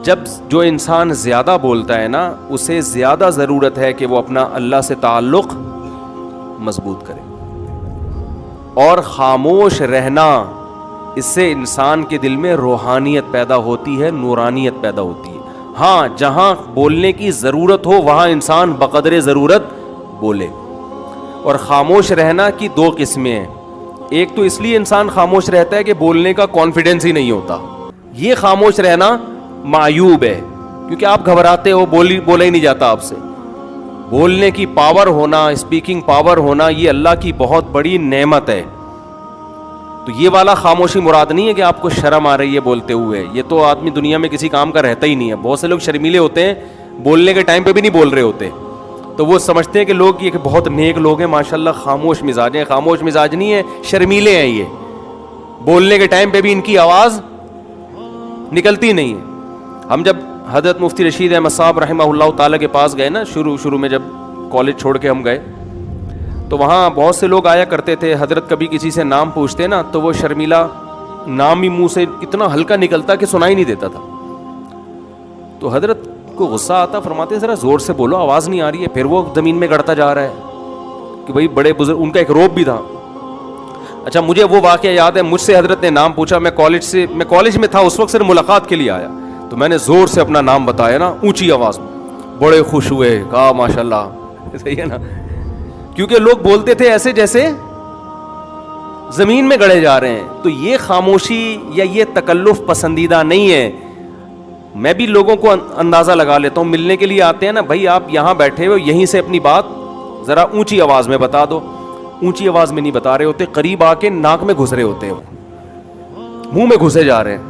جب جو انسان زیادہ بولتا ہے نا اسے زیادہ ضرورت ہے کہ وہ اپنا اللہ سے تعلق مضبوط کرے. اور خاموش رہنا اس سے انسان کے دل میں روحانیت پیدا ہوتی ہے, نورانیت پیدا ہوتی ہے. ہاں جہاں بولنے کی ضرورت ہو وہاں انسان بقدر ضرورت بولے. اور خاموش رہنا کی دو قسمیں ہیں. ایک تو اس لیے انسان خاموش رہتا ہے کہ بولنے کا کانفیڈنس ہی نہیں ہوتا. یہ خاموش رہنا معیوب ہے کیونکہ آپ گھبراتے ہو, بولا ہی نہیں جاتا آپ سے. بولنے کی پاور ہونا, اسپیکنگ پاور ہونا, یہ اللہ کی بہت بڑی نعمت ہے. تو یہ والا خاموشی مراد نہیں ہے کہ آپ کو شرم آ رہی ہے بولتے ہوئے. یہ تو آدمی دنیا میں کسی کام کا رہتا ہی نہیں ہے. بہت سے لوگ شرمیلے ہوتے ہیں, بولنے کے ٹائم پہ بھی نہیں بول رہے ہوتے, تو وہ سمجھتے ہیں کہ لوگ یہ کہ بہت نیک لوگ ہیں ماشاءاللہ, خاموش مزاج ہیں. خاموش مزاج نہیں ہے, شرمیلے ہیں. یہ بولنے کے ٹائم پہ بھی ان کی آواز نکلتی نہیں ہے. ہم جب حضرت مفتی رشید احمد صاحب رحمہ اللہ تعالیٰ کے پاس گئے نا, شروع میں جب کالج چھوڑ کے ہم گئے, تو وہاں بہت سے لوگ آیا کرتے تھے. حضرت کبھی کسی سے نام پوچھتے نا تو وہ شرمیلا نام ہی منہ سے اتنا ہلکا نکلتا کہ سنائی نہیں دیتا تھا. تو حضرت کو غصہ آتا, فرماتے ذرا زور سے بولو, آواز نہیں آ رہی ہے. پھر وہ زمین میں گڑتا جا رہا ہے کہ بھائی بڑے بزرگ, ان کا ایک روب بھی تھا. اچھا مجھے وہ واقعہ یاد ہے, مجھ سے حضرت نے نام پوچھا, میں کالج میں تھا اس وقت, صرف ملاقات کے لیے آیا, تو میں نے زور سے اپنا نام بتایا نا اونچی آواز میں. بڑے خوش ہوئے, کہا ماشاءاللہ. صحیح ہے نا, کیونکہ لوگ بولتے تھے ایسے جیسے زمین میں گڑے جا رہے ہیں. تو یہ خاموشی یا یہ تکلف پسندیدہ نہیں ہے. میں بھی لوگوں کو اندازہ لگا لیتا ہوں, ملنے کے لیے آتے ہیں نا, بھائی آپ یہاں بیٹھے ہو, یہیں سے اپنی بات ذرا اونچی آواز میں بتا دو. اونچی آواز میں نہیں بتا رہے ہوتے, قریب آ کے ناک میں گھس رہے ہوتے ہیں, منہ میں گھسے جا رہے ہیں.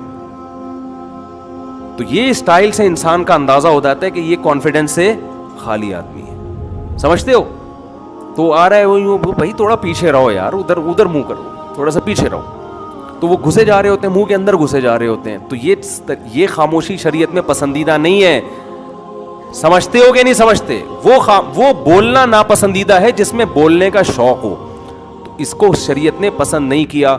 تو یہ اسٹائل سے انسان کا اندازہ ہو جاتا ہے کہ یہ کانفیڈنس سے خالی آدمی ہے. سمجھتے ہو؟ تو آ رہا ہے بھائی تھوڑا پیچھے رہو یار, ادھر منہ کرو, تھوڑا سا پیچھے رہو. تو وہ گھسے جا رہے ہوتے ہیں, منہ کے اندر گھسے جا رہے ہوتے ہیں. تو یہ خاموشی شریعت میں پسندیدہ نہیں ہے. سمجھتے ہو کہ نہیں سمجھتے؟ وہ بولنا ناپسندیدہ ہے جس میں بولنے کا شوق ہو, تو اس کو شریعت نے پسند نہیں کیا.